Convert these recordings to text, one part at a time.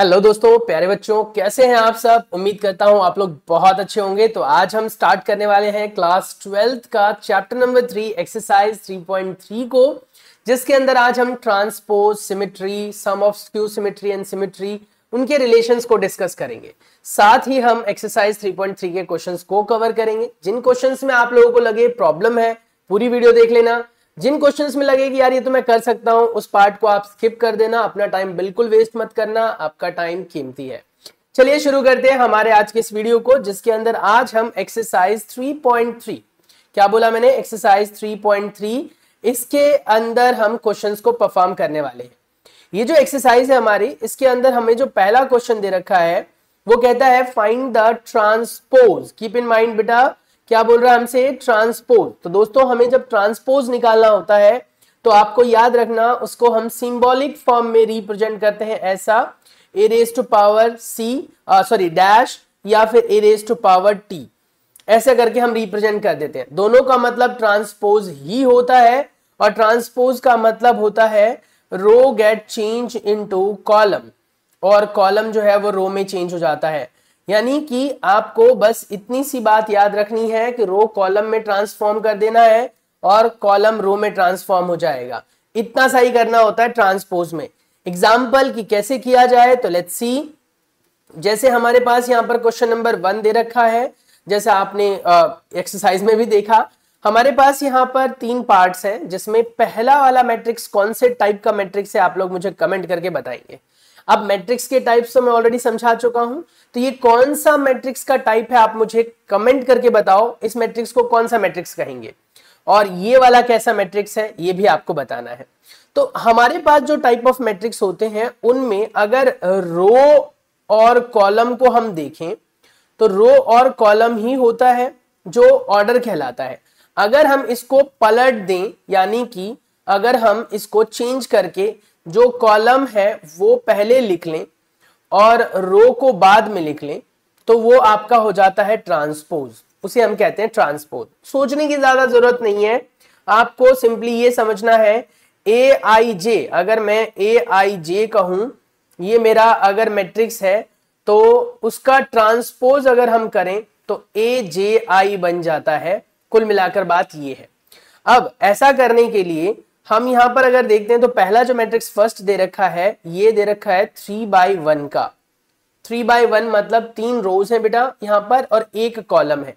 Hello दोस्तों, प्यारे बच्चों, कैसे हैं आप सब। उम्मीद करता हूं आप लोग बहुत अच्छे होंगे। तो आज हम स्टार्ट करने वाले हैं क्लास 12th का चैप्टर नंबर 3 एक्सरसाइज 3.3 को, जिसके अंदर आज हम transpose, symmetry, sum of skew symmetry and symmetry, उनके रिलेशंस को डिस्कस करेंगे। साथ ही हम एक्सरसाइज 3.3 के क्वेश्चंस को कवर करेंगे। जिन क्वेश्चंस में आप लोगों को लगे प्रॉब्लम है, पूरी वीडियो देख लेना। जिन क्वेश्चंस में लगे कि यार ये तो मैं कर सकता हूं, उस पार्ट को आप स्किप कर देना। अपना टाइम बिल्कुल वेस्ट मत करना, आपका टाइम कीमती है। चलिए शुरू करते हैं हमारे आज के इस वीडियो को, जिसके अंदर आज हम एक्सरसाइज 3.3, क्या बोला मैंने, एक्सरसाइज 3.3, इसके अंदर हम क्वेश्चंस को परफॉर्म करने वाले हैं। ये जो एक्सरसाइज है हमारी, इसके अंदर हमें जो पहला क्वेश्चन दे रखा है वो कहता है find the transpose. Keep in mind बेटा, क्या बोल रहा है हमसे, ट्रांसपोज। तो दोस्तों हमें जब ट्रांसपोज निकालना होता है तो आपको याद रखना, उसको हम सिंबॉलिक फॉर्म में रिप्रेजेंट करते हैं ऐसा, a raise to power c sorry dash या फिर a raise to power t, ऐसे करके हम रिप्रेजेंट कर देते हैं। दोनों का मतलब ट्रांसपोज ही होता है, और ट्रांसपोज का मतलब होता है रो गेट चेंज इनटू कॉलम, और कॉलम जो है वो रो में चेंज हो जाता है। यानी कि आपको बस इतनी सी बात याद रखनी है कि रो कॉलम में ट्रांसफॉर्म कर देना है और कॉलम रो में ट्रांसफॉर्म हो जाएगा। इतना सा ही करना होता है ट्रांसपोज में। एग्जाम्पल की कैसे किया जाए तो लेट्स सी। जैसे हमारे पास यहाँ पर क्वेश्चन नंबर 1 दे रखा है, जैसे आपने एक्सरसाइज में भी देखा, हमारे पास यहाँ पर 3 पार्ट्स हैं, जिसमें पहला वाला मैट्रिक्स कौन से टाइप का मैट्रिक्स है आप लोग मुझे कमेंट करके बताएंगे। अब मैट्रिक्स के टाइप्स तो मैं ऑलरेडी समझा चुका हूं, तो ये कौन सा मैट्रिक्स का टाइप है आप मुझे कमेंट करके बताओ। इस मैट्रिक्स को कौन सा मैट्रिक्स कहेंगे, और ये वाला कैसा मैट्रिक्स है ये भी आपको बताना है। तो हमारे पास जो टाइप ऑफ मैट्रिक्स होते हैं उनमें अगर रो और कॉलम को हम देखें तो रो और कॉलम ही होता है जो ऑर्डर कहलाता है। अगर हम इसको पलट दें, यानी कि अगर हम इसको चेंज करके जो कॉलम है वो पहले लिख लें और रो को बाद में लिख लें, तो वो आपका हो जाता है ट्रांसपोज। उसे हम कहते हैं ट्रांसपोज। सोचने की ज्यादा जरूरत नहीं है, आपको सिंपली ये समझना है ए आई जे, अगर मैं ए आई जे कहूं, ये मेरा अगर मैट्रिक्स है, तो उसका ट्रांसपोज अगर हम करें तो ए जे आई बन जाता है। कुल मिलाकर बात ये है। अब ऐसा करने के लिए हम यहां पर अगर देखते हैं तो पहला जो मैट्रिक्स फर्स्ट दे रखा है, ये दे रखा है 3/1 का। 3/1 मतलब 3 रोज है बेटा यहां पर और 1 कॉलम है।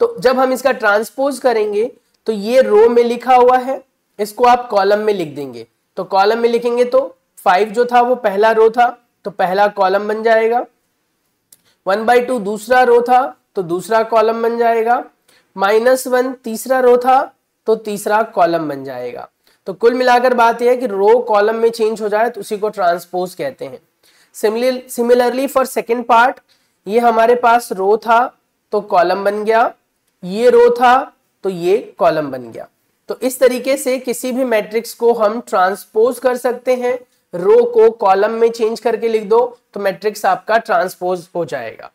तो जब हम इसका ट्रांसपोज करेंगे तो ये रो में लिखा हुआ है, इसको आप कॉलम में लिख देंगे। तो कॉलम में लिखेंगे तो 5 जो था वो पहला रो था, तो पहला कॉलम बन जाएगा। 1/2 दूसरा रो था, तो दूसरा कॉलम बन जाएगा। -1 तीसरा रो था, तो तीसरा कॉलम बन जाएगा। तो कुल मिलाकर बात यह है कि रो कॉलम में चेंज हो जाए तो उसी को ट्रांसपोज कहते हैं। सिमिलरली फॉर सेकेंड पार्ट, ये हमारे पास रो था तो कॉलम बन गया, ये रो था तो ये कॉलम बन गया। तो इस तरीके से किसी भी मैट्रिक्स को हम ट्रांसपोज कर सकते हैं। रो को कॉलम में चेंज करके लिख दो तो मैट्रिक्स आपका ट्रांसपोज हो जाएगा।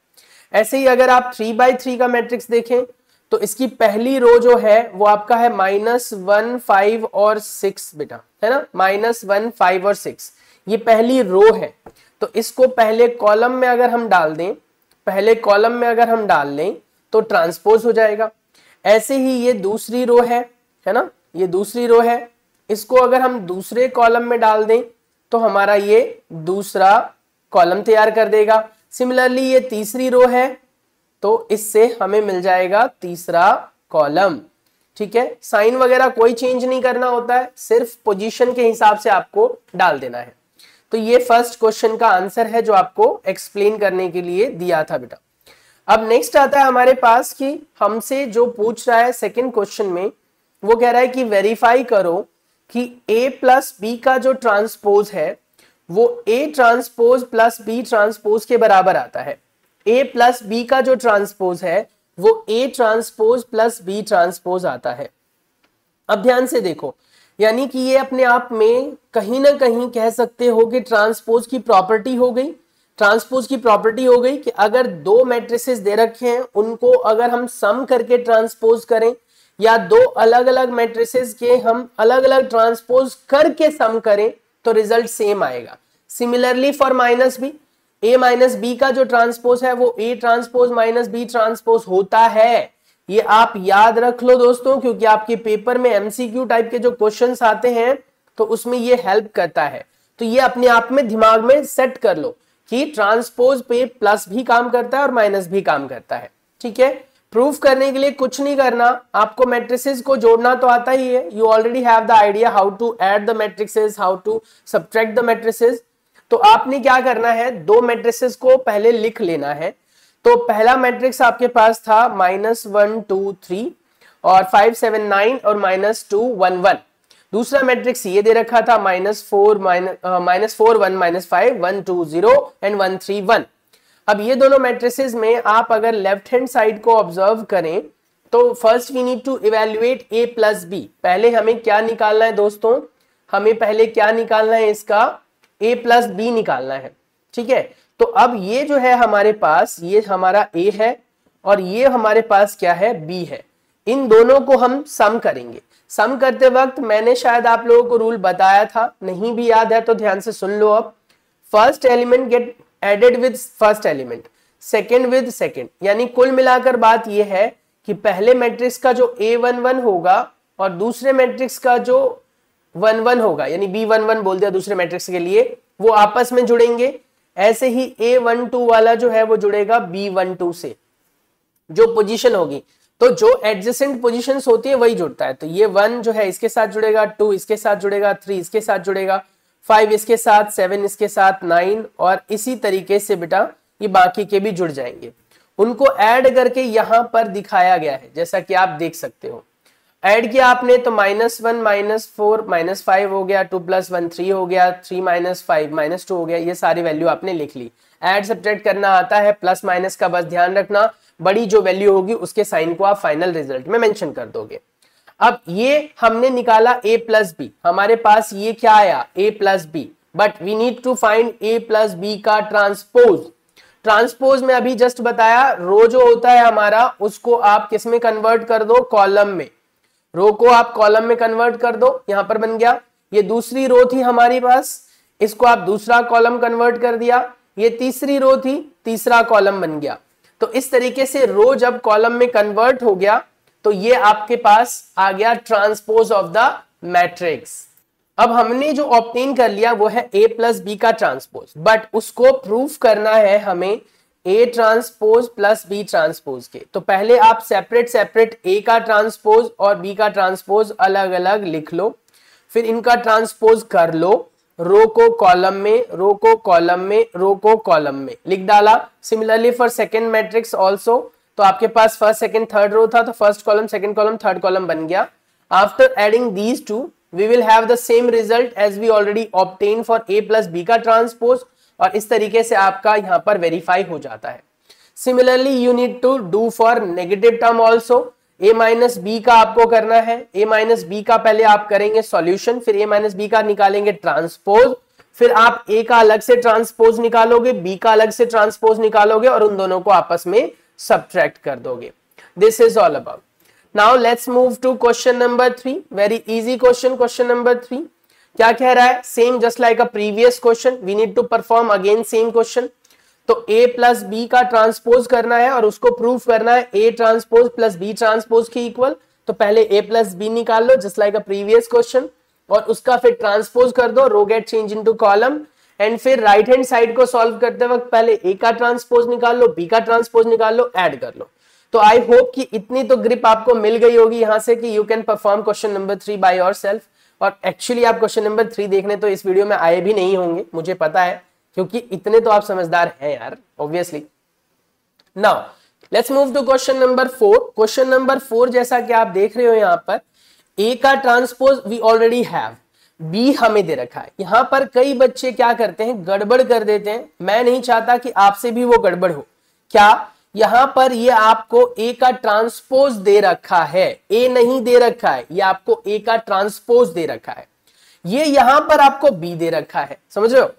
ऐसे ही अगर आप 3/3 का मैट्रिक्स देखें तो इसकी पहली रो जो है वो आपका है -1, 5 और 6 बेटा, है ना। -1, 5 और 6 ये पहली रो है। तो इसको पहले कॉलम में अगर हम डाल दें, तो ट्रांसपोज हो जाएगा। ऐसे ही ये दूसरी रो है ना, ये दूसरी रो है, इसको अगर हम दूसरे कॉलम में डाल दें तो हमारा ये दूसरा कॉलम तैयार कर देगा। सिमिलरली ये तीसरी रो है, तो इससे हमें मिल जाएगा तीसरा कॉलम। ठीक है, साइन वगैरह कोई चेंज नहीं करना होता है, सिर्फ पोजीशन के हिसाब से आपको डाल देना है। तो ये फर्स्ट क्वेश्चन का आंसर है जो आपको एक्सप्लेन करने के लिए दिया था बेटा। अब नेक्स्ट आता है हमारे पास कि हमसे जो पूछ रहा है सेकंड क्वेश्चन में, वो कह रहा है कि वेरीफाई करो कि a प्लस बी का जो ट्रांसपोज है वो a transpose plus b transpose के बराबर आता है। a प्लस बी का जो ट्रांसपोज है वो a transpose plus b transpose आता है। अब ध्यान से देखो, यानी कि ये अपने आप में कहीं ना कहीं कह सकते हो कि ट्रांसपोज की प्रॉपर्टी हो गई। ट्रांसपोज की प्रॉपर्टी हो गई कि अगर 2 मैट्रिसेस दे रखे हैं, उनको अगर हम सम करके ट्रांसपोज करें, या 2 अलग अलग मैट्रिसेस के हम अलग अलग ट्रांसपोज करके सम करें, तो रिजल्ट सेम आएगा। सिमिलरली फॉर माइनस भी, ए माइनस बी का जो ट्रांसपोज है वो A transpose minus B transpose होता है। ये आप याद रख लो दोस्तों, क्योंकि आपके पेपर में एमसीक्यू टाइप के जो क्वेश्चंस आते हैं तो उसमें ये हेल्प करता है। तो ये अपने आप में दिमाग में सेट कर लो कि ट्रांसपोज पे प्लस भी काम करता है और माइनस भी काम करता है। ठीक है, प्रूफ करने के लिए कुछ नहीं करना, आपको मैट्रिसेस को जोड़ना तो आता ही है। You already have the idea how to add the matrices, how to subtract the matrices. तो आपने क्या करना है, दो मैट्रिसेस को पहले लिख लेना है। तो पहला मैट्रिक्स आपके पास था -1 2 3 और 5 7 9 और -2 1 1। दूसरा मैट्रिक्स ये दे रखा था -4 1 -5 1 2 0 एंड 1 3 1। अब ये दोनों मैट्रिसेस में आप अगर लेफ्ट हैंड साइड को ऑब्जर्व करें तो first we need to evaluate a plus B. पहले हमें क्या निकालना है दोस्तों, हमें पहले क्या निकालना है, इसका a प्लस बी निकालना है। ठीक है, तो अब ये जो है हमारे पास, ये हमारा a है और ये हमारे पास क्या है, b है। इन दोनों को हम सम करेंगे। सम करते वक्त मैंने शायद आप लोगों को रूल बताया था, नहीं भी याद है तो ध्यान से सुन लो। अब first element get added with first element, second with second, यानी कुल मिलाकर बात यह है कि पहले मैट्रिक्स का जो A11 होगा और दूसरे मैट्रिक्स का जो 1 1 होगा, यानी B11 बोल दिया दूसरे मैट्रिक्स के लिए, वो आपस में जुड़ेंगे। ऐसे ही A12 वाला जो है वो जुड़ेगा B12 से, जो पोजीशन होगी। तो जो एडजेसेंट पोजीशंस होती है वही जुड़ता है। तो ये 1 जो है इसके साथ जुड़ेगा, 2 इसके साथ जुड़ेगा, 3 इसके साथ जुड़ेगा, 5 इसके साथ, 7 इसके साथ, 9 और इसी तरीके से बेटा ये बाकी के भी जुड़ जाएंगे। उनको ऐड करके यहां पर दिखाया गया है, जैसा कि आप देख सकते हो। ऐड किया आपने तो -1 -4 -5 हो गया, 2 + 1 3 हो गया, 3 - 5 -2 हो गया। ये सारी वैल्यू आपने लिख ली। ऐड सब्ट्रैक्ट करना आता है, प्लस माइनस का बस ध्यान रखना, बड़ी जो वैल्यू होगी उसके साइन को आप फाइनल रिजल्ट में मेंशन कर दोगे। अब ये हमने निकाला a प्लस बी, हमारे पास ये क्या आया, a plus B, but we need to find a plus B का ट्रांसपोज। ट्रांसपोज में अभी जस्ट बताया, रो जो होता है हमारा उसको आप किस में कन्वर्ट कर दो, कॉलम में। रो को आप कॉलम में कन्वर्ट कर दो, यहां पर बन गया। ये दूसरी रो थी हमारी पास, इसको आप दूसरा कॉलम कन्वर्ट कर दिया। ये तीसरी रो थी, तीसरा कॉलम बन गया। तो इस तरीके से रो जब कॉलम में कन्वर्ट हो गया तो ये आपके पास आ गया ट्रांसपोज ऑफ द मैट्रिक्स। अब हमने जो ऑब्टेन कर लिया वो है a प्लस बी का ट्रांसपोज, बट उसको प्रूफ करना है हमें a transpose plus b transpose के। तो पहले आप सेपरेट सेपरेट a का ट्रांसपोज और b का ट्रांसपोज अलग अलग लिख लो, फिर इनका ट्रांसपोज कर लो। रो को कॉलम में, रो को कॉलम में, रो को कॉलम में लिख डाला। Similarly for second matrix also, तो आपके पास फर्स्ट सेकंड थर्ड रो था, तो first column second column third column बन गया। After adding these two we will have the same result as we already obtain for a plus B का transpose, और इस तरीके से आपका यहां पर वेरीफाई हो जाता है। Similarly you need to do for negative term also. a minus B का आपको करना है, a माइनस बी का पहले आप करेंगे सॉल्यूशन, फिर a माइनस बी का निकालेंगे ट्रांसपोज, फिर आप a का अलग से ट्रांसपोज निकालोगे, b का अलग से ट्रांसपोज निकालोगे और उन दोनों को आपस में सब्ट्रैक्ट कर दोगे। This is all about. Now let's move to question number 3। Very easy question, question number 3 क्या कह रहा है, same just like a previous question, we need to perform again same question. तो a प्लस बी का transpose करना है और उसको प्रूफ करना है a transpose plus b transpose के इक्वल। तो पहले a प्लस बी निकाल लो just like a previous question, और उसका फिर ट्रांसपोज कर दो, row get change into column, and फिर राइट हैंड साइड को सॉल्व करते वक्त पहले a का ट्रांसपोज निकाल लो, b का ट्रांसपोज निकाल लो, ऐड कर लो। तो आई होप कि इतनी तो ग्रिप आपको मिल गई होगी यहां से कि you can perform question number 3 by yourself. और एक्चुअली आप क्वेश्चन नंबर 3 देखने तो इस वीडियो में आए भी नहीं होंगे, मुझे पता है, क्योंकि इतने तो आप समझदार हैं यार, obviously. Now let's move to question number 4। Question number 4 जैसा कि आप देख रहे हो यहां पर a का transpose we already have, b हमें दे रखा है। यहां पर कई बच्चे क्या करते हैं, गड़बड़ कर देते हैं। मैं नहीं चाहता कि आपसे भी वो गड़बड़ हो। क्या यहां पर ये आपको a का ट्रांसपोज दे रखा है, a नहीं दे रखा है, ये आपको a का ट्रांसपोज दे रखा है, ये यहां पर आपको b दे रखा है, समझ रहे हो।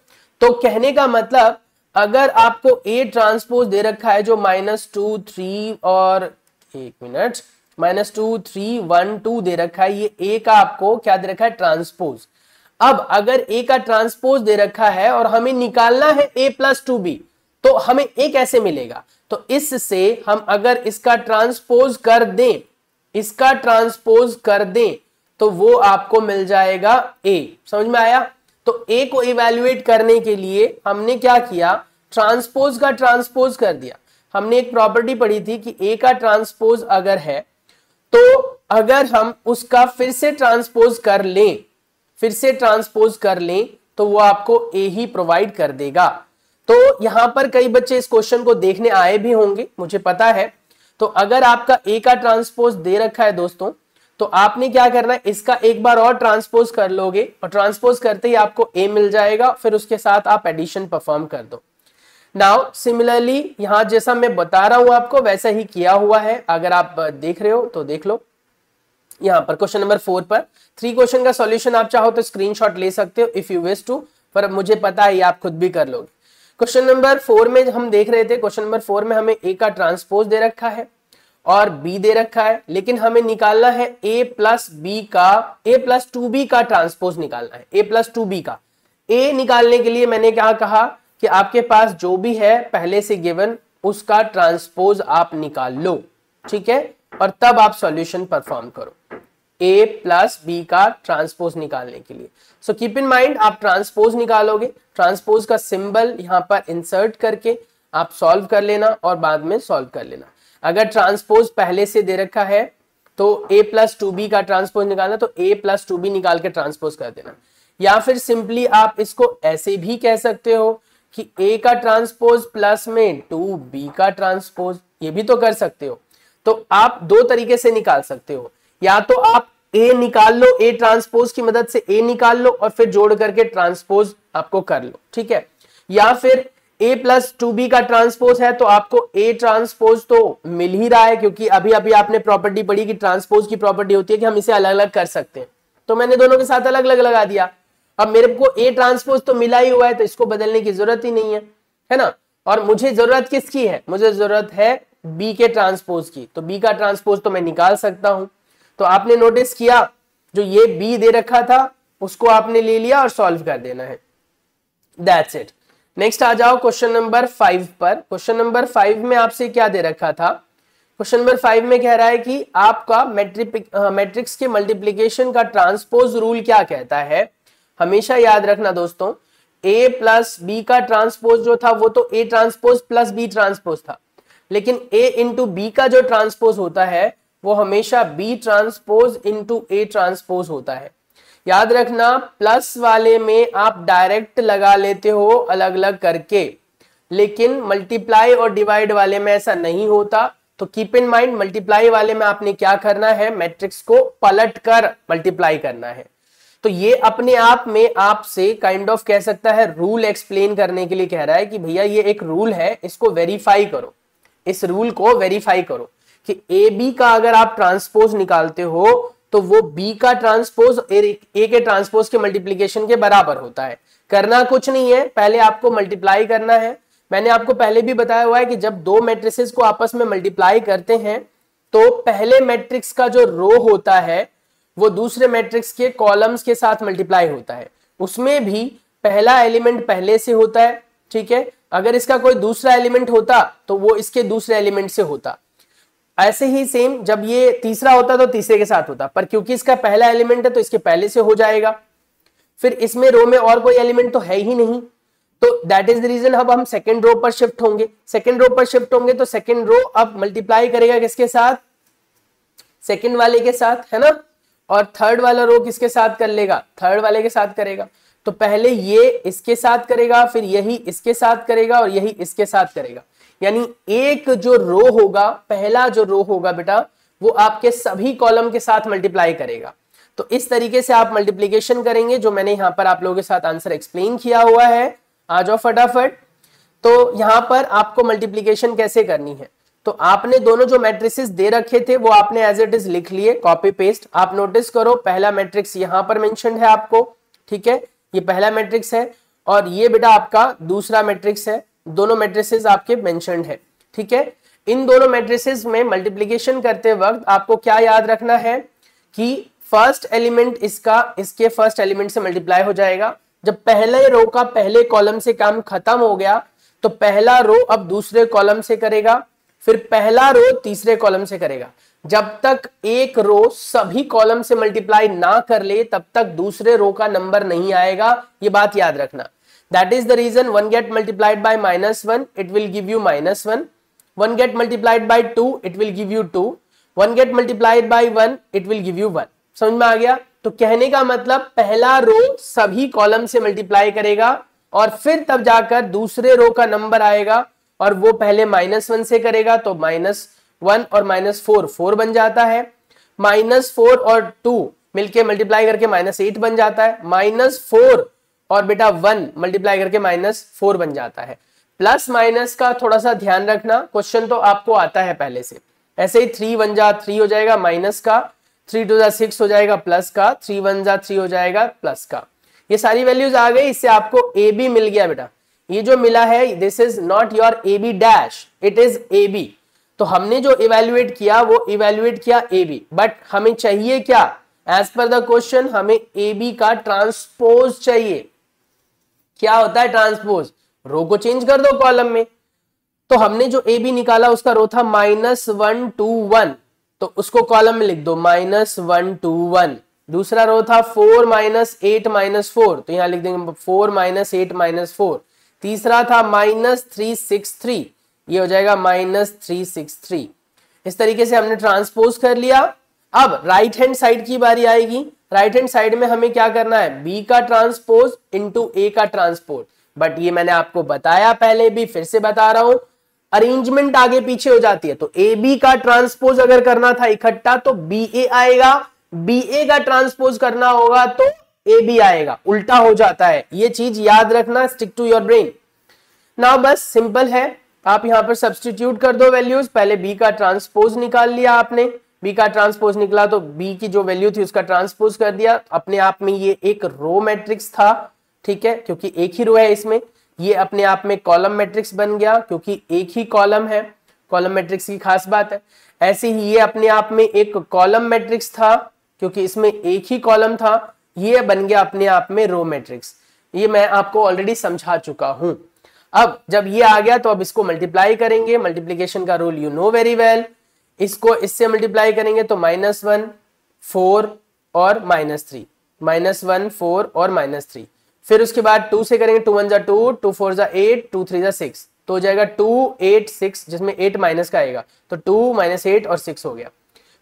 तो कहने का मतलब अगर आपको a ट्रांसपोज दे रखा है जो -2 3 और -2 3 1 2 दे रखा है, ये a का आपको क्या दे रखा है, ट्रांसपोज। अब अगर a का ट्रांसपोज दे रखा है और हमें निकालना है a प्लस 2b, तो हमें ए कैसे मिलेगा? तो इससे हम अगर इसका ट्रांसपोज कर दें, इसका ट्रांसपोज कर दें तो वो आपको मिल जाएगा ए। समझ में आया? तो ए को इवैल्यूएट करने के लिए हमने क्या किया, ट्रांसपोज का ट्रांसपोज कर दिया। हमने एक प्रॉपर्टी पढ़ी थी कि ए का ट्रांसपोज अगर है तो अगर हम उसका फिर से ट्रांसपोज कर लें, फिर से ट्रांसपोज कर लें तो वो आपको ए ही प्रोवाइड कर देगा। तो यहां पर कई बच्चे इस क्वेश्चन को देखने आए भी होंगे, मुझे पता है। तो अगर आपका ए का ट्रांसपोज दे रखा है दोस्तों, तो आपने क्या करना है, इसका एक बार और ट्रांसपोज कर लोगे और ट्रांसपोज करते ही आपको ए मिल जाएगा, फिर उसके साथ आप एडिशन परफॉर्म कर दो। नाउ सिमिलरली यहां जैसा मैं बता रहा हूं आपको वैसा ही किया हुआ है। अगर आप देख रहे हो तो देख लो, यहां पर क्वेश्चन नंबर 4 पर 3 क्वेश्चन का सॉल्यूशन आप चाहो तो स्क्रीनशॉट ले सकते हो इफ यू विश टू, पर मुझे पता है ये आप खुद भी कर लोगे। क्वेश्चन नंबर 4 में हम देख रहे थे, क्वेश्चन नंबर 4 में हमें ए का ट्रांसपोज दे रखा है और बी दे रखा है, लेकिन हमें निकालना है ए प्लस बी का, ए प्लस 2b का ट्रांसपोज निकालना है, ए प्लस 2b का। ए निकालने के लिए मैंने क्या कहा कि आपके पास जो भी है पहले से गिवन उसका ट्रांसपोज आप निकाल लो, ठीक है, और तब आप सॉल्यूशन परफॉर्म करो ए प्लस बी का ट्रांसपोज निकालने के लिए। सो कीप इन माइंड आप ट्रांसपोज निकालोगे, ट्रांसपोज का सिंबल यहां पर इंसर्ट करके आप सॉल्व कर लेना और बाद में सॉल्व कर लेना। अगर ट्रांसपोज पहले से दे रखा है तो a प्लस 2b का ट्रांसपोज निकालना, तो a प्लस 2b निकाल के ट्रांसपोज कर देना। या फिर सिंपली आप इसको ऐसे भी कह सकते हो कि a का ट्रांसपोज प्लस में 2b का ट्रांसपोज, ये भी तो कर सकते हो। तो आप दो तरीके से निकाल सकते हो, या तो आप a निकाल लो, a ट्रांसपोज की मदद से a निकाल लो और फिर जोड़ करके ट्रांसपोज आपको कर लो, ठीक है। या फिर a प्लस 2b का ट्रांसपोज है तो आपको a ट्रांसपोज तो मिल ही रहा है, क्योंकि अभी अभी आपने प्रॉपर्टी पढ़ी कि ट्रांसपोज की प्रॉपर्टी होती है कि हम इसे अलग अलग कर सकते हैं, तो मैंने दोनों के साथ अलग अलग लगा दिया। अब मेरे को a ट्रांसपोज तो मिला ही हुआ है तो इसको बदलने की जरूरत ही नहीं है ना। और मुझे जरूरत किसकी है, मुझे जरूरत है b के ट्रांसपोज की, तो b का ट्रांसपोज तो मैं निकाल सकता हूं। तो आपने नोटिस किया जो ये b दे रखा था उसको आपने ले लिया और सॉल्व कर देना है, दैट्स इट। नेक्स्ट आ जाओ क्वेश्चन नंबर 5 पर। क्वेश्चन नंबर 5 में आपसे क्या दे रखा था, क्वेश्चन नंबर 5 में कह रहा है कि आपका मैट्रिक्स के मल्टीप्लीकेशन का ट्रांसपोज रूल क्या कहता है। हमेशा याद रखना दोस्तों, a प्लस बी का ट्रांसपोज जो था वो तो a transpose plus b transpose था, लेकिन a इंटू बी का जो ट्रांसपोज होता है वो हमेशा b transpose into a transpose होता है। याद रखना प्लस वाले में आप डायरेक्ट लगा लेते हो अलग अलग करके, लेकिन मल्टीप्लाई और डिवाइड वाले में ऐसा नहीं होता। तो कीप इन माइंड मल्टीप्लाई वाले में आपने क्या करना है, मैट्रिक्स को पलट कर मल्टीप्लाई करना है। तो ये अपने आप में आपसे काइंड ऑफ कह सकता है रूल एक्सप्लेन करने के लिए कह रहा है कि भैया ये एक रूल है, इसको वेरीफाई करो, इस रूल को वेरीफाई करो कि ए बी का अगर आप ट्रांसपोज निकालते हो तो वो b का ट्रांसपोज a के ट्रांसपोज के मल्टीप्लीकेशन के बराबर होता है। करना कुछ नहीं है, पहले आपको मल्टीप्लाई करना है। मैंने आपको पहले भी बताया हुआ है कि जब दो मैट्रिसेस को आपस में मल्टीप्लाई करते हैं तो पहले मैट्रिक्स का जो रो होता है वो दूसरे मैट्रिक्स के कॉलम्स के साथ मल्टीप्लाई होता है, उसमें भी पहला एलिमेंट पहले से होता है, ठीक है। अगर इसका कोई दूसरा एलिमेंट होता तो वो इसके दूसरे एलिमेंट से होता, ऐसे ही सेम जब ये तीसरा होता तो तीसरे के साथ होता, पर क्योंकि इसका पहला एलिमेंट है तो इसके पहले से हो जाएगा। फिर इसमें रो में और कोई एलिमेंट तो है ही नहीं, तो दैट इज द रीजन अब हम सेकंड रो पर शिफ्ट होंगे। सेकंड रो पर शिफ्ट होंगे तो सेकंड रो अब मल्टीप्लाई करेगा किसके साथ, सेकंड वाले के साथ, है ना। और थर्ड वाला रो किसके साथ कर लेगा, थर्ड वाले के साथ करेगा। तो पहले ये इसके साथ करेगा, फिर यही इसके साथ करेगा और यही इसके साथ करेगा। यानी एक जो रो होगा, पहला जो रो होगा बेटा, वो आपके सभी कॉलम के साथ मल्टीप्लाई करेगा। तो इस तरीके से आप मल्टीप्लीकेशन करेंगे, जो मैंने यहां पर आप लोगों के साथ आंसर एक्सप्लेन किया हुआ है। आ जाओ फटाफट। तो यहां पर आपको मल्टीप्लीकेशन कैसे करनी है, तो आपने दोनों जो मैट्रिसेस दे रखे थे वो आपने एज इट इज लिख लिए, कॉपी पेस्ट। आप नोटिस करो पहला मैट्रिक्स यहां पर मेंशन्ड है आपको, ठीक है, ये पहला मैट्रिक्स है और ये बेटा आपका दूसरा मैट्रिक्स है, दोनों मैट्रिसेस आपके मेंशन्ड है, ठीक है। इन दोनों मैट्रिसेस में मल्टीप्लिकेशन करते वक्त आपको क्या याद रखना है कि फर्स्ट एलिमेंट इसका इसके फर्स्ट एलिमेंट से मल्टीप्लाई हो जाएगा। जब पहले रो का पहले कॉलम से काम खत्म हो गया तो पहला रो अब दूसरे कॉलम से करेगा, फिर पहला रो तीसरे कॉलम से करेगा। जब तक एक रो सभी कॉलम से मल्टीप्लाई ना कर ले तब तक दूसरे रो का नंबर नहीं आएगा, ये बात याद रखना। That is the reason one get multiplied by -1, it will give you -1, one get multiplied by 2, it will give you 2, one get multiplied by 1, it will give you 1। समझ में आ गया? तो कहने का मतलब पहला रो सभी कॉलम से मल्टीप्लाई करेगा और फिर तब जाकर दूसरे रो का नंबर आएगा, और वो पहले -1 से करेगा तो -1 और -4 4 बन जाता है, -4 और 2 मिलके मल्टीप्लाई करके -8 बन जाता है, -4 और बेटा 1 मल्टीप्लाई करके -4 बन जाता है। प्लस माइनस का थोड़ा सा ध्यान रखना, क्वेश्चन तो आपको आता है पहले से। ऐसे ही 3 1 जा 3 हो जाएगा माइनस का, 3 2 जा 6 हो जाएगा प्लस का, 3 1 जा 3 हो जाएगा प्लस का। ये सारी वैल्यूज आ गई, इससे आपको ए बी मिल गया बेटा। ये जो मिला है this is not your A B dash, it is A B. तो हमने जो इवेल्युएट किया वो इवेल्युएट किया ए बी, बट हमें चाहिए क्या? एज पर द क्वेश्चन हमें ए बी का ट्रांसपोज चाहिए। क्या होता है ट्रांसपोज? रो को चेंज कर दो कॉलम में। तो हमने जो ए बी निकाला उसका रो था -1 2 1, तो उसको कॉलम में लिख दो -1 2 1। दूसरा रो था 4 -8 -4, तो यहां लिख देंगे 4 -8 -4। तीसरा था -3 6 3, ये हो जाएगा -3 6 3। इस तरीके से हमने ट्रांसपोज कर लिया। अब राइट हैंड साइड की बारी आएगी। राइट हैंड साइड में हमें क्या करना है? बी का ट्रांसपोज इंटू ए का ट्रांसपोज। बट ये मैंने आपको बताया पहले भी, फिर से बता रहा हूं, अरेंजमेंट आगे पीछे हो जाती है। तो ए बी का ट्रांसपोज अगर करना था इकट्ठा तो बी ए आएगा, बी ए का ट्रांसपोज करना होगा तो ए बी आएगा, उल्टा हो जाता है। ये चीज याद रखना, stick to your brain. Now बस सिंपल है, आप यहां पर सब्स्टिट्यूट कर दो वैल्यूज। पहले बी का ट्रांसपोज निकाल लिया आपने, बी का ट्रांसपोज निकला तो बी की जो वैल्यू थी उसका ट्रांसपोज कर दिया। अपने आप में ये एक रो मैट्रिक्स था, ठीक है, क्योंकि एक ही रो है इसमें। ये अपने आप में कॉलम मैट्रिक्स बन गया क्योंकि एक ही कॉलम है, कॉलम मैट्रिक्स की खास बात है। ऐसे ही ये अपने आप में एक कॉलम मैट्रिक्स था क्योंकि इसमें एक ही कॉलम था। ये बन गया अपने आप में रो मैट्रिक्स। ये मैं आपको ऑलरेडी समझा चुका हूं। अब जब ये आ गया तो अब इसको मल्टीप्लाई करेंगे। मल्टीप्लीकेशन का rule you know very well. इसको इससे मल्टीप्लाई करेंगे तो -1 4 और -3, -1 4 और -3। फिर उसके बाद 2 से करेंगे, 2 1 जा 2, 2 4 जा 8, 2 3 जा 6, तो हो जाएगा 2 8 6, जिसमें 8 माइनस का आएगा तो 2 -8 और 6 हो गया।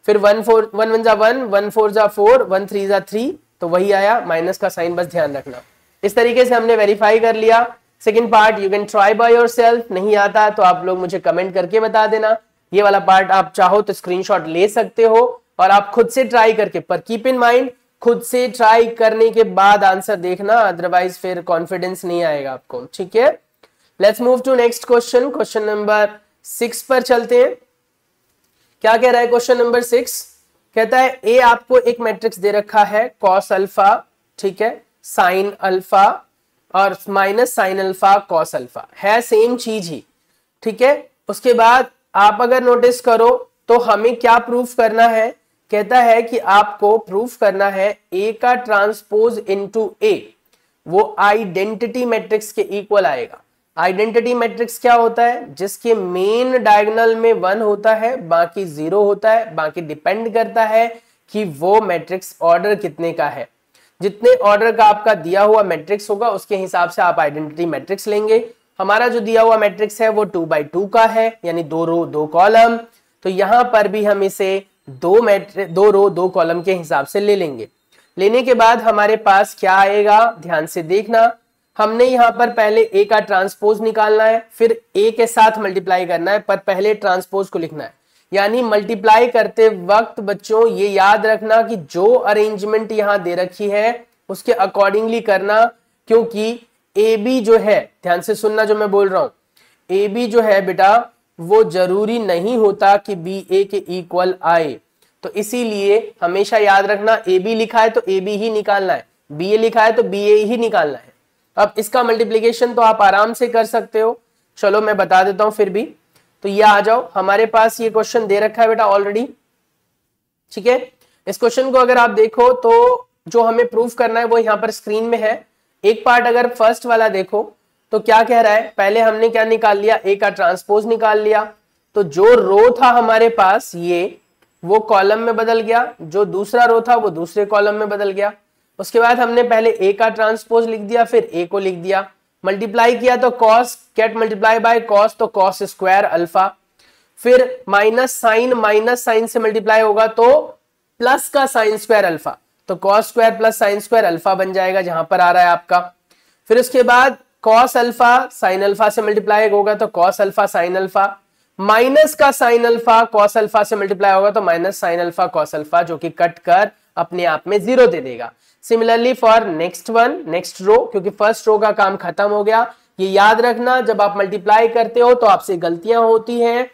फिर 1 4 1 1 जा 1, 1 4 जा 4, 1 3 जा 3, तो वही आया, माइनस का साइन बस ध्यान रखना। इस तरीके से हमने वेरीफाई कर लिया। Second part you can try by yourself. नहीं आता तो आप लोग मुझे कमेंट करके बता देना। ये वाला पार्ट आप चाहो तो स्क्रीनशॉट ले सकते हो और आप खुद से ट्राई करके, पर कीप इन माइंड खुद से ट्राई करने के बाद आंसर देखना, अदरवाइज फिर कॉन्फिडेंस नहीं आएगा आपको, ठीक है। Let's move to next question. Question number 6 पर चलते हैं। क्या कह रहा है क्वेश्चन नंबर 6? कहता है ए आपको एक मैट्रिक्स दे रखा है कॉस अल्फा, ठीक है, साइन अल्फा और minus sine alpha cos alpha, है सेम चीज ही, ठीक है। उसके बाद आप अगर नोटिस करो तो हमें क्या प्रूफ करना है? कहता है कि आपको प्रूफ करना है ए का ट्रांसपोज इनटू ए वो आइडेंटिटी मैट्रिक्स के इक्वल आएगा। आइडेंटिटी मैट्रिक्स क्या होता है? जिसके मेन डायगोनल में 1 होता है, बाकी 0 होता है। बाकी डिपेंड करता है कि वो मैट्रिक्स ऑर्डर कितने का है। जितने ऑर्डर का आपका दिया हुआ मैट्रिक्स होगा उसके हिसाब से आप आइडेंटिटी मैट्रिक्स लेंगे। हमारा जो दिया हुआ मैट्रिक्स है वो 2 by 2 का है, यानी 2 रो 2 कॉलम। तो यहां पर भी हम इसे 2 रो 2 कॉलम के हिसाब से ले लेंगे। लेने के बाद हमारे पास क्या आएगा, ध्यान से देखना। हमने यहां पर पहले ए का ट्रांसपोज निकालना है, फिर ए के साथ मल्टीप्लाई करना है, पर पहले ट्रांसपोज को लिखना है। यानी मल्टीप्लाई करते वक्त बच्चों ये याद रखना कि जो अरेंजमेंट यहां दे रखी है उसके अकॉर्डिंगली करना, क्योंकि ए बी जो है, ध्यान से सुनना जो मैं बोल रहा हूं, ए बी जो है बेटा वो जरूरी नहीं होता कि बी ए के इक्वल आए। तो इसीलिए हमेशा याद रखना ए बी लिखा है तो ए बी ही निकालना है, बी ए लिखा है तो बी ए ही निकालना है। अब इसका मल्टीप्लीकेशन तो आप आराम से कर सकते हो, चलो मैं बता देता हूं फिर भी। तो ये आ जाओ, हमारे पास ये क्वेश्चन दे रखा है बेटा ऑलरेडी, ठीक है। इस क्वेश्चन को अगर आप देखो तो जो हमें प्रूफ करना है वो यहां पर स्क्रीन में है। एक पार्ट अगर फर्स्ट वाला देखो तो क्या कह रहा है, पहले हमने क्या निकाल लिया, ए का ट्रांसपोज निकाल लिया, तो जो रो था हमारे पास ये, वो कॉलम में बदल गया, जो दूसरा रो था वो दूसरे कॉलम में बदल गया। उसके बाद हमने पहले ए का ट्रांसपोज लिख दिया, फिर ए को लिख दिया, मल्टीप्लाई किया तो cos get multiply by cos, तो कॉस स्क्वायर अल्फा, फिर माइनस साइन से मल्टीप्लाई होगा तो प्लस का साइन स्क्वायर अल्फा, तो cos square plus sine square alpha बन जाएगा जहां पर आ रहा है आपका। फिर उसके बाद कॉस अल्फा साइन अल्फा से मल्टीप्लाई होगा तो cos alpha sine alpha, minus का साइन अल्फा कॉस अल्फा से मल्टीप्लाई होगा तो minus sine alpha cos alpha, जो कि कट कर अपने आप में 0 दे देगा। Similarly for next one, next row, क्योंकि फर्स्ट रो का काम खत्म हो गया। ये याद रखना, जब आप मल्टीप्लाई करते हो तो आपसे गलतियां होती हैं।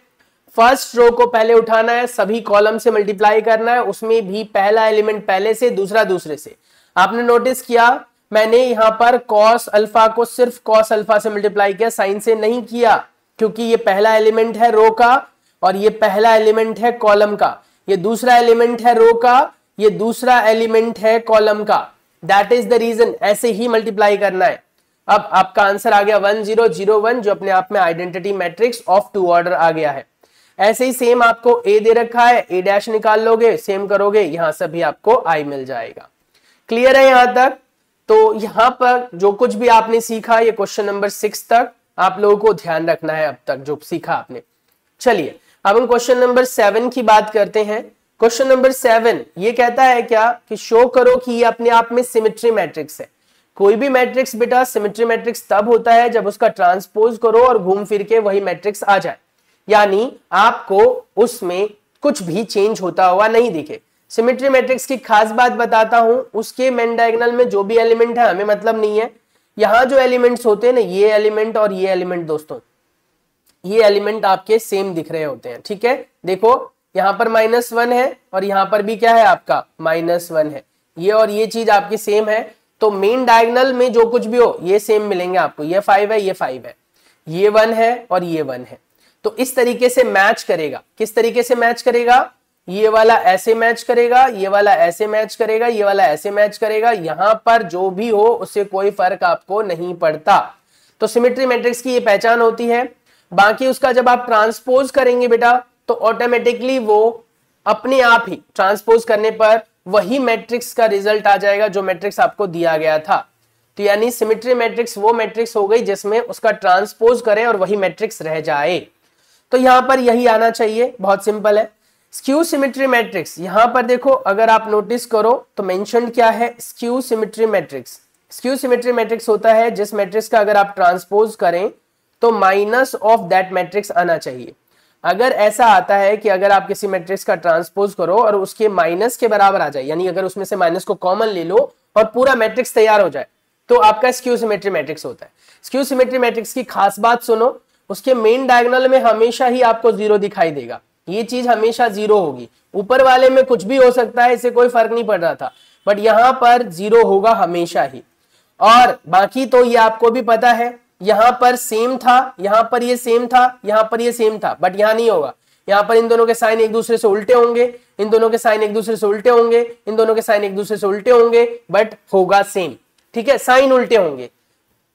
फर्स्ट रो को पहले उठाना है, सभी कॉलम से मल्टीप्लाई करना है, उसमें भी पहला एलिमेंट पहले से, दूसरा दूसरे से। आपने नोटिस किया मैंने यहां पर कॉस अल्फा को सिर्फ कॉस अल्फा से मल्टीप्लाई किया, साइन से नहीं किया, क्योंकि ये पहला एलिमेंट है रो का और ये पहला एलिमेंट है कॉलम का, ये दूसरा एलिमेंट है रो का, ये दूसरा एलिमेंट है कॉलम का। दैट इज द रीजन, ऐसे ही मल्टीप्लाई करना है। अब आपका आंसर आ गया 1 0 0 1, जो अपने आप में आइडेंटिटी मैट्रिक्स ऑफ 2 ऑर्डर आ गया है। ऐसे ही सेम आपको ए दे रखा है, ए डैश निकाल लोगे, सेम करोगे, यहां से भी आपको आई मिल जाएगा। क्लियर है यहां तक? तो यहां पर जो कुछ भी आपने सीखा, ये क्वेश्चन नंबर 6 तक आप लोगों को ध्यान रखना है, अब तक जो सीखा आपने। चलिए अब हम क्वेश्चन नंबर 7 की बात करते हैं। क्वेश्चन नंबर 7 ये कहता है क्या कि शो करो कि ये अपने आप में सिमेट्री मैट्रिक्स है। कोई भी मैट्रिक्स बेटा सिमेट्री मैट्रिक्स तब होता है जब उसका ट्रांसपोज करो और घूम फिर के वही मैट्रिक्स आ जाए, यानी आपको उसमें कुछ भी चेंज होता हुआ नहीं दिखे। सिमेट्री मैट्रिक्स की खास बात बताता हूं, उसके मेन डायगोनल में जो भी एलिमेंट है हमें मतलब नहीं है। यहां जो एलिमेंट्स होते हैं ना, ये एलिमेंट और ये एलिमेंट दोस्तों, ये एलिमेंट आपके सेम दिख रहे होते हैं, ठीक है। देखो यहां पर -1 है और यहां पर भी क्या है आपका -1 है, ये और ये चीज आपकी सेम है, तो मेन डायगोनल में जो कुछ भी हो ये सेम मिलेंगे आपको। ये 5 है, ये 5 है, ये 1 है और ये 1 है, तो इस तरीके से मैच करेगा। किस तरीके से मैच करेगा? ये वाला ऐसे मैच करेगा, ये वाला ऐसे मैच करेगा, ये वाला ऐसे मैच करेगा, यहां पर जो भी हो उससे कोई फर्क आपको नहीं पड़ता। तो सिमेट्री मैट्रिक्स की ये पहचान होती है। बाकी उसका जब आप ट्रांसपोज करेंगे बेटा तो ऑटोमेटिकली वो अपने आप ही ट्रांसपोज करने पर वही मैट्रिक्स का रिजल्ट आ जाएगा जो मैट्रिक्स आपको दिया गया था। तो यानी सिमेट्री मैट्रिक्स वो मैट्रिक्स हो गई जिसमें उसका ट्रांसपोज करें और वही मैट्रिक्स रह जाए। तो यहां पर यही आना चाहिए, बहुत सिंपल है। स्क्यू सिमेट्री मैट्रिक्स, यहां पर देखो अगर आप नोटिस करो तो मेंशन क्या है, skew symmetry matrix. Skew symmetry matrix होता है जिस मैट्रिक्स का अगर आप ट्रांसपोज करें तो माइनस ऑफ दैट मैट्रिक्स आना चाहिए। अगर ऐसा आता है कि अगर आप किसी मैट्रिक्स का ट्रांसपोज करो और उसके माइनस के बराबर आ जाए, यानी अगर उसमें से माइनस को कॉमन ले लो और पूरा मैट्रिक्स तैयार हो जाए, तो आपका स्क्यू सिमेट्री मैट्रिक्स होता है। स्क्यू सिमेट्री मैट्रिक्स की खास बात सुनो, उसके मेन डायगोनल में हमेशा ही आपको 0 दिखाई देगा, ये चीज हमेशा 0 होगी। ऊपर वाले में कुछ भी हो सकता है, इससे कोई फर्क नहीं पड़ रहा था, बट यहां पर 0 होगा हमेशा ही। और बाकी तो ये आपको भी पता है, यहां पर सेम था, यहां पर ये सेम था, यहां पर ये सेम था, बट यहां नहीं होगा। यहां पर इन दोनों के साइन एक दूसरे से उल्टे होंगे, इन दोनों के साइन एक दूसरे से उल्टे होंगे, इन दोनों के साइन एक दूसरे से उल्टे होंगे, बट होगा सेम, ठीक है, साइन उल्टे होंगे।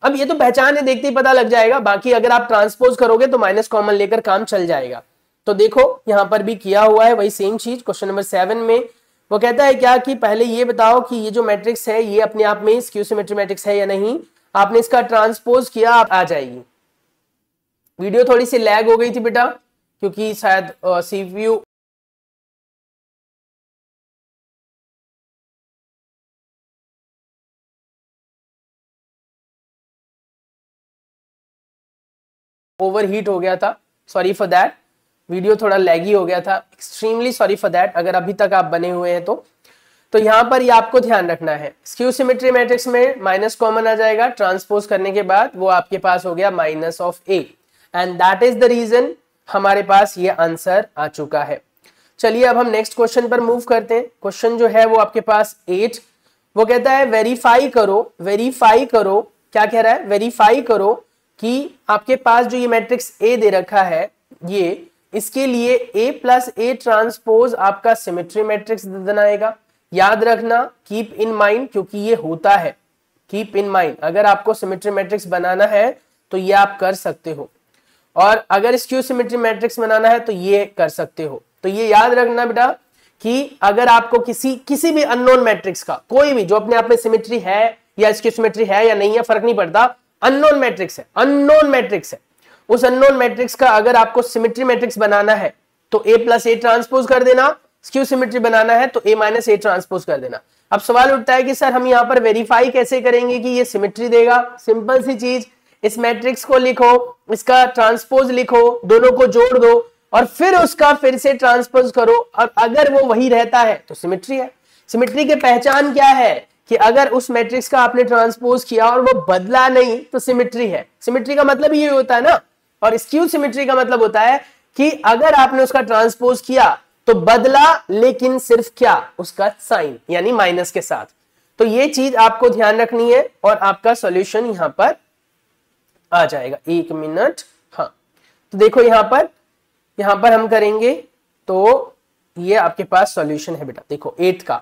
अब ये तो पहचान है, देखते ही पता लग जाएगा। बाकी अगर आप ट्रांसपोज करोगे तो माइनस कॉमन लेकर काम चल जाएगा। तो देखो यहां पर भी किया हुआ है वही सेम चीज। क्वेश्चन नंबर 7 में वो कहता है क्या कि पहले ये बताओ कि ये जो मैट्रिक्स है ये अपने आप में स्क्यू सिमेट्री मैट्रिक्स है या नहीं। आपने इसका ट्रांसपोज किया, आप आ जाएगी। वीडियो थोड़ी सी लैग हो गई थी बेटा, क्योंकि शायद सीपीयू ओवरहीट हो गया था, सॉरी फॉर दैट। वीडियो थोड़ा लैगी हो गया था, एक्सट्रीमली सॉरी फॉर दैट। अगर अभी तक आप बने हुए हैं तो यहां पर ये आपको ध्यान रखना है, स्क्यू सिमेट्री मैट्रिक्स में माइनस कॉमन आ जाएगा, ट्रांसपोज करने के बाद वो आपके पास हो गया minus of A, and that is the reason हमारे पास ये आंसर आ चुका है। चलिए अब हम नेक्स्ट क्वेश्चन पर मूव करते हैं। क्वेश्चन जो है वो आपके पास 8, वो कहता है वेरीफाई करो, वेरीफाई करो, क्या कह रहा है, वेरीफाई करो कि आपके पास जो ये मैट्रिक्स ए दे रखा है, ये इसके लिए a प्लस ए ट्रांसपोज आपका सिमेट्री मैट्रिक्स देना आएगा। याद रखना, कीप इन माइंड, क्योंकि ये होता है, कीप इन माइंड। अगर आपको सिमेट्री मैट्रिक्स बनाना है तो ये आप कर सकते हो, और अगर स्क्यू सिमेट्री मैट्रिक्स बनाना है तो ये कर सकते हो। तो ये याद रखना बेटा कि अगर आपको किसी भी अननोन मैट्रिक्स का, कोई भी जो अपने आप में सिमेट्री है या स्क्यू सिमेट्री है या नहीं है फर्क नहीं पड़ता, अननोन मैट्रिक्स है, अननोन मैट्रिक्स है, उस अननोन मैट्रिक्स का अगर आपको सिमेट्री मैट्रिक्स बनाना है तो ए प्लस ए ट्रांसपोज कर देना, स्क्यू सिमेट्री बनाना है तो ए माइनस ए ट्रांसपोज कर देना। अब सवाल उठता है कि सर हम यहां पर वेरीफाई कैसे करेंगे कि ये सिमेट्री देगा? सिंपल सी चीज, इस मैट्रिक्स को लिखो, इसका ट्रांसपोज लिखो, दोनों को जोड़ दो और फिर उसका फिर से ट्रांसपोज करो, और अगर वो वही रहता है तो सिमेट्री है। सिमेट्री की पहचान क्या है कि अगर उस मैट्रिक्स का आपने ट्रांसपोज किया और वो बदला नहीं तो सिमेट्री है। सिमेट्री का मतलब ये होता है ना, और स्क्यू सिमेट्री का मतलब होता है कि अगर आपने उसका ट्रांसपोज किया तो बदला, लेकिन सिर्फ क्या? उसका साइन, यानी माइनस के साथ। तो ये चीज आपको ध्यान रखनी है और आपका सॉल्यूशन यहां पर आ जाएगा। एक मिनट, हाँ तो देखो यहां पर हम करेंगे तो ये आपके पास सॉल्यूशन है बेटा। देखो 8 का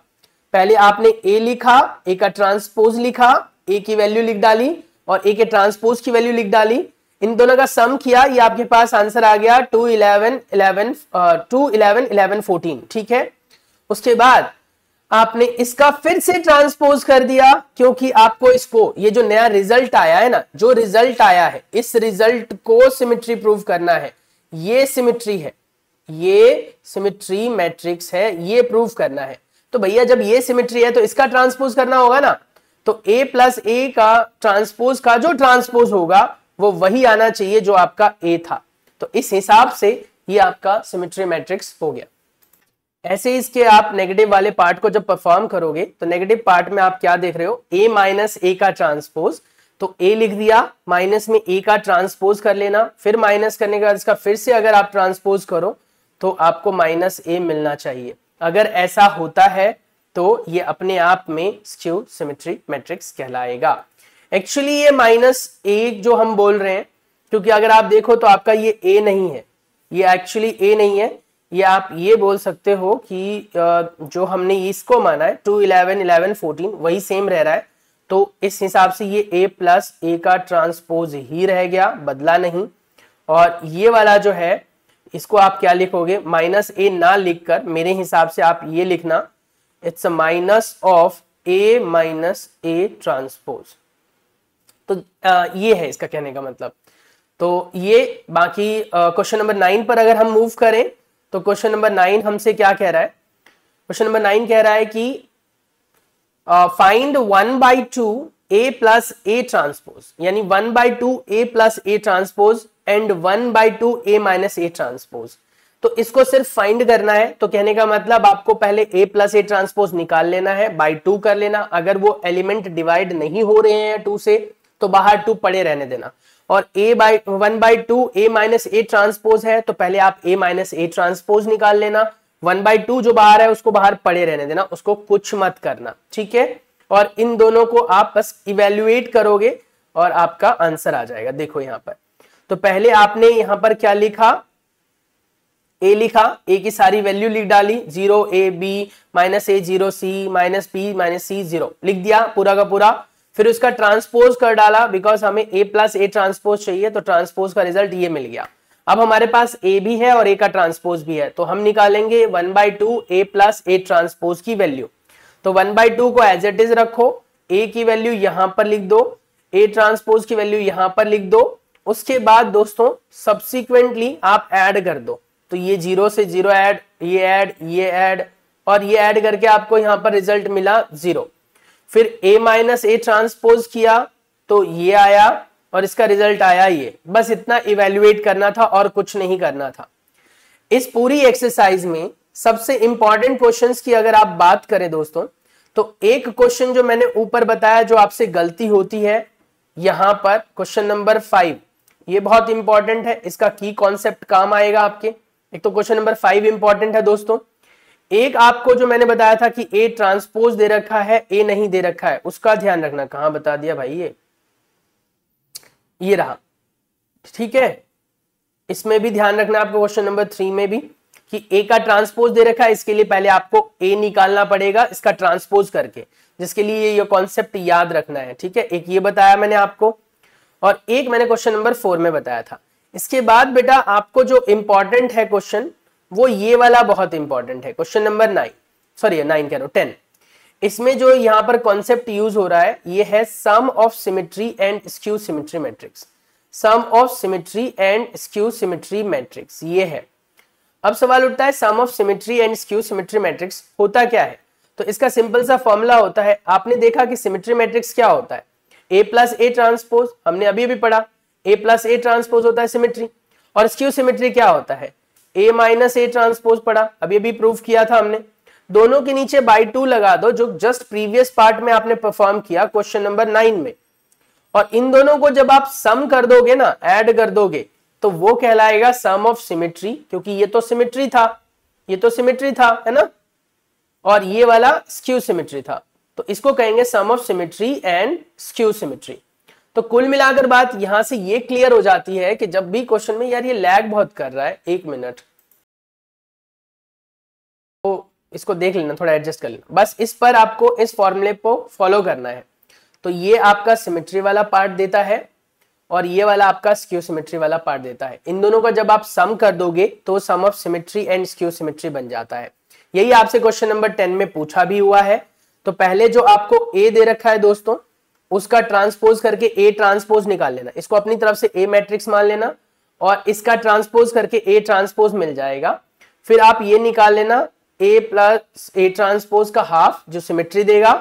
पहले आपने ए लिखा, ए का ट्रांसपोज लिखा, ए की वैल्यू लिख डाली और ए के ट्रांसपोज की वैल्यू लिख डाली, इन दोनों का सम किया, ये आपके पास आंसर आ गया 2 11 11 14। ठीक है, उसके बाद आपने इसका फिर से ट्रांसपोज कर दिया, क्योंकि आपको इसको, ये जो नया रिजल्ट आया है ना, जो रिजल्ट आया है इस रिजल्ट को सिमेट्री प्रूव करना है। ये सिमेट्री है, ये सिमेट्री मैट्रिक्स है, ये प्रूव करना है। तो भैया जब ये सिमेट्री है तो इसका ट्रांसपोज करना होगा ना, तो a प्लस ए का ट्रांसपोज का जो ट्रांसपोज होगा वो वही आना चाहिए जो आपका a था। तो इस हिसाब से ये आपका सिमेट्री मैट्रिक्स हो गया। ऐसे इसके आप नेगेटिव वाले पार्ट को जब परफॉर्म करोगे तो नेगेटिव पार्ट में आप क्या देख रहे हो? a माइनस ए का ट्रांसपोज, तो a लिख दिया, माइनस में a का ट्रांसपोज कर लेना, फिर माइनस करने के बाद इसका फिर से अगर आप ट्रांसपोज करो तो आपको माइनस a मिलना चाहिए। अगर ऐसा होता है तो ये अपने आप में स्क्यू सिमेट्री मैट्रिक्स कहलाएगा। एक्चुअली ये माइनस ए जो हम बोल रहे हैं, क्योंकि अगर आप देखो तो आपका ये a नहीं है, ये एक्चुअली a नहीं है, ये आप ये बोल सकते हो कि जो हमने इसको माना है 2 11 11 14 वही सेम रह रहा है। तो इस हिसाब से ये a प्लस ए का ट्रांसपोज ही रह गया, बदला नहीं। और ये वाला जो है इसको आप क्या लिखोगे? माइनस ए ना लिखकर मेरे हिसाब से आप ये लिखना, it's a minus of a minus A transpose. तो ये है इसका कहने का मतलब। तो ये बाकी क्वेश्चन नंबर 9 पर अगर हम मूव करें तो क्वेश्चन नंबर 9 हमसे क्या कह रहा है? क्वेश्चन नंबर 9 कह रहा है कि find 1/2 a plus A transpose, यानी 1/2 a plus A transpose and 1/2 a minus A transpose. तो इसको सिर्फ फाइंड करना है। तो कहने का मतलब आपको पहले a प्लस ए ट्रांसपोज निकाल लेना है, बाई 2 कर लेना। अगर वो एलिमेंट डिवाइड नहीं हो रहे हैं 2 से तो बाहर 2 पड़े रहने देना। और a by 1/2 a minus A transpose है तो पहले आप a माइनस ए ट्रांसपोज निकाल लेना। 1/2 जो बाहर है उसको बाहर पड़े रहने देना, उसको कुछ मत करना। ठीक है, और इन दोनों को आप बस इवेल्युएट करोगे और आपका आंसर आ जाएगा। देखो यहां पर तो पहले आपने यहां पर क्या लिखा? a लिखा, a की सारी वैल्यू लिख डाली, 0 a b minus a 0 c minus b minus c 0 लिख दिया पूरा का पूरा। फिर उसका ट्रांसपोज कर डाला, बिकॉज हमें a प्लस ए ट्रांसपोज चाहिए, तो ट्रांसपोज का रिजल्ट ये मिल गया। अब हमारे पास a भी है और a का ट्रांसपोज भी है, तो हम निकालेंगे 1/2 a प्लस ए ट्रांसपोज की वैल्यू। तो 1/2 को एज इट इज रखो, a की वैल्यू यहां पर लिख दो, a ट्रांसपोज की वैल्यू यहां पर लिख दो। उसके बाद दोस्तों सब्सिक्वेंटली आप ऐड कर दो, तो ये 0 से 0 ऐड, ये ऐड, ये ऐड और ये ऐड करके आपको यहां पर रिजल्ट मिला 0। फिर a माइनस ए ट्रांसपोज किया तो ये आया और इसका रिजल्ट आया ये। बस इतना इवेल्युएट करना था और कुछ नहीं करना था। इस पूरी एक्सरसाइज में सबसे इंपॉर्टेंट क्वेश्चंस की अगर आप बात करें दोस्तों, तो एक क्वेश्चन जो मैंने ऊपर बताया जो आपसे गलती होती है यहां पर, क्वेश्चन नंबर 5, ये बहुत इंपॉर्टेंट है, इसका की कॉन्सेप्ट काम आएगा आपके। एक तो क्वेश्चन नंबर 5 इंपॉर्टेंट है दोस्तों। एक आपको जो मैंने बताया था कि ए ट्रांसपोज दे रखा है, ए नहीं दे रखा है, उसका ध्यान रखना। कहां बता दिया भाई? ये रहा। ठीक है, इसमें भी ध्यान रखना आपको क्वेश्चन नंबर 3 में भी कि ए का ट्रांसपोज दे रखा है, इसके लिए पहले आपको ए निकालना पड़ेगा इसका ट्रांसपोज करके, जिसके लिए ये कॉन्सेप्ट याद रखना है। ठीक है, एक ये बताया मैंने आपको। और एक मैंने क्वेश्चन नंबर 4 में बताया था। इसके बाद बेटा आपको जो इंपॉर्टेंट है क्वेश्चन, वो ये वाला बहुत इंपॉर्टेंट है, क्वेश्चन नंबर 9, सॉरी 9 कह रहा हूं 10। इसमें जो यहाँ पर कॉन्सेप्ट यूज हो रहा है ये है sum of symmetry and skew symmetry matrix. Sum of symmetry and skew symmetry matrix ये है। अब सवाल उठता है sum of symmetry and skew symmetry matrix होता क्या है? तो इसका सिंपल सा फॉर्मूला होता है, आपने देखा कि सिमेट्री मैट्रिक्स क्या होता है, ए प्लस ए ट्रांसपोज, हमने अभी भी पढ़ा ए प्लस ए ट्रांसपोज होता है सिमेट्री। और स्क्यू सिमेट्री क्या होता है, ए माइनस ए ट्रांसपोज पढ़ा, अभी अभी प्रूव किया था हमने। दोनों के नीचे बाई 2 लगा दो, जो जस्ट प्रीवियस पार्ट में आपने परफॉर्म किया क्वेश्चन नंबर 9 में। और इन दोनों को जब आप सम कर दोगे ना, ऐड कर दोगे, तो वो कहलाएगा सम ऑफ सिमेट्री, क्योंकि ये तो सिमेट्री था, ये तो सिमेट्री था, है ना, और ये वाला स्क्यू सिमेट्री था, तो इसको कहेंगे sum of symmetry and skew symmetry. तो कुल मिलाकर बात यहां से ये क्लियर हो जाती है कि जब भी क्वेश्चन में यार ये लैग बहुत कर रहा है, 1 मिनट, तो इसको देख लेना, थोड़ा एडजस्ट कर लेना, बस इस पर आपको इस फॉर्मूले को फॉलो करना है। तो ये आपका सिमेट्री वाला पार्ट देता है और ये वाला आपका स्क्यू सिमेट्री वाला पार्ट देता है। इन दोनों का जब आप सम कर दोगे तो sum of symmetry and skew symmetry बन जाता है। यही आपसे क्वेश्चन नंबर 10 में पूछा भी हुआ है। तो पहले जो आपको ए दे रखा है दोस्तों, उसका ट्रांसपोज करके ए ट्रांसपोज निकाल लेना, इसको अपनी तरफ से ए मैट्रिक्स मान लेना और इसका ट्रांसपोज करके ए ट्रांसपोज मिल जाएगा। फिर आप ये निकाल लेना ए प्लस ए ट्रांसपोज का हाफ जो सिमेट्री देगा,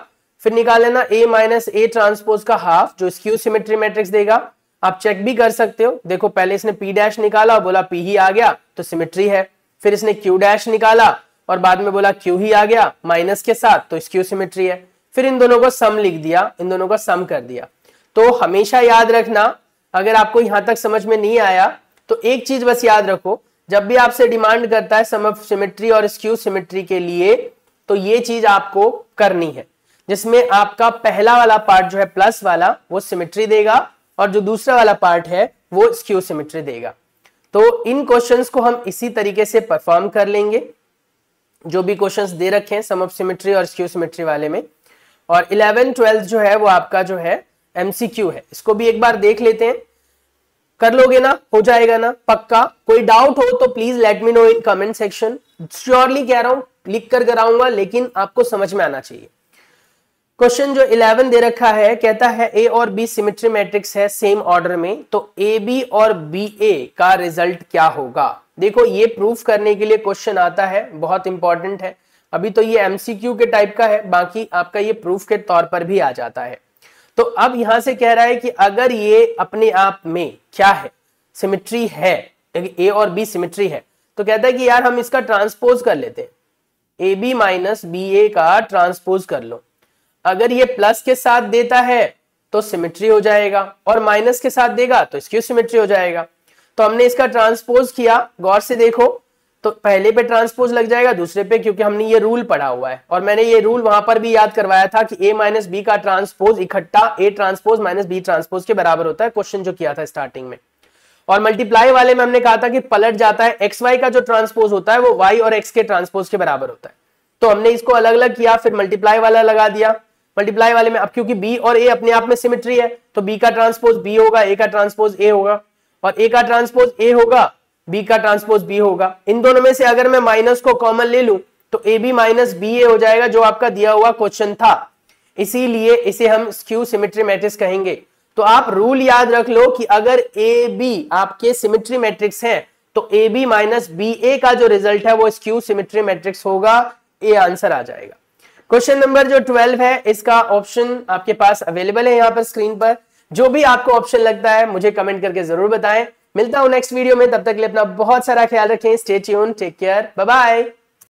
फिर निकाल लेना ए माइनस ए ट्रांसपोज का हाफ जो स्क्यू सिमेट्री मैट्रिक्स देगा। आप चेक भी कर सकते हो, देखो पहले इसने पी डैश निकाला और बोला पी ही आ गया तो सिमेट्री है, फिर इसने क्यू डैश निकाला और बाद में बोला क्यू ही आ गया माइनस के साथ तो स्क्यू सिमेट्री है, फिर इन दोनों को सम लिख दिया, इन दोनों का सम कर दिया। तो हमेशा याद रखना, अगर आपको यहां तक समझ में नहीं आया तो एक चीज बस याद रखो, जब भी आपसे डिमांड करता है सम ऑफ सिमेट्री और स्क्यू सिमेट्री के लिए, तो ये चीज आपको करनी है, जिसमें आपका पहला वाला पार्ट जो है प्लस वाला वो सिमेट्री देगा और जो दूसरा वाला पार्ट है वो स्क्यू सिमेट्री देगा। तो इन क्वेश्चंस को हम इसी तरीके से परफॉर्म कर लेंगे, जो भी क्वेश्चंस दे रखे हैं सम ऑफ सिमेट्री और स्क्यू सिमेट्री वाले में। और 11 12 जो है वो आपका जो है एमसीक्यू है, इसको भी एक बार देख लेते हैं। कर लोगे ना, हो जाएगा ना पक्का? कोई डाउट हो तो please let me know in comment section. Surely कह रहा हूं लिख कर कराऊंगा, लेकिन आपको समझ में आना चाहिए। क्वेश्चन जो 11 दे रखा है, कहता है ए और बी सिमेट्री मैट्रिक्स है सेम ऑर्डर में, तो ए बी और बी ए का रिजल्ट क्या होगा? देखो ये प्रूफ करने के लिए क्वेश्चन आता है, बहुत इंपॉर्टेंट है। अभी तो ये एमसीक्यू के टाइप का है, बाकी आपका ये प्रूफ के तौर पर भी आ जाता है। तो अब यहां से कह रहा है कि अगर ये अपने आप में क्या है, सिमेट्री है, ए और बी सिमेट्री है, तो कहता है कि यार हम इसका ट्रांसपोज कर लेते हैं, ए बी माइनस बी ए का ट्रांसपोज कर लो। अगर ये प्लस के साथ देता है तो सिमेट्री हो जाएगा और माइनस के साथ देगा तो स्क्यू सिमेट्री हो जाएगा। तो हमने इसका ट्रांसपोज किया, गौर से देखो, तो पहले पे ट्रांसपोज लग जाएगा, दूसरे पे, क्योंकि हमने ये रूल पढ़ा हुआ है और मैंने ये रूल वहां पर भी याद करवाया था कि ए माइनस बी का ट्रांसपोज इकट्ठा A transpose minus B transpose के बराबर होता है, क्वेश्चन जो किया था स्टार्टिंग में। और मल्टीप्लाई वाले में हमने कहा था कि पलट जाता है, एक्स वाई का जो ट्रांसपोज होता है वो वाई और एक्स के ट्रांसपोज के बराबर होता है। तो हमने इसको अलग अलग किया, फिर मल्टीप्लाई वाला लगा दिया। मल्टीप्लाई वाले में अब क्योंकि बी और ए अपने आप में सिमेट्री है, तो बी का ट्रांसपोज बी होगा, ए का ट्रांसपोज ए होगा, और ए का ट्रांसपोज ए होगा, बी का ट्रांसपोज बी होगा। इन दोनों में से अगर मैं माइनस को कॉमन ले लूं तो ए बी माइनस बी ए हो जाएगा, जो आपका दिया हुआ क्वेश्चन था। इसीलिए इसे हम स्क्यू सिमेट्री मैट्रिक्स कहेंगे। तो आप रूल याद रख लो कि अगर ए बी आपके सिमेट्री मैट्रिक्स हैं तो ए बी माइनस बी ए का जो रिजल्ट है वो स्क्यू सिमेट्री मैट्रिक्स होगा, ए आंसर आ जाएगा। क्वेश्चन नंबर जो 12 है, इसका ऑप्शन आपके पास अवेलेबल है यहाँ पर स्क्रीन पर। जो भी आपको ऑप्शन लगता है मुझे कमेंट करके जरूर बताएं। मिलता हूं नेक्स्ट वीडियो में, तब तक के लिए अपना बहुत सारा ख्याल रखें। Stay tuned, take care, bye bye.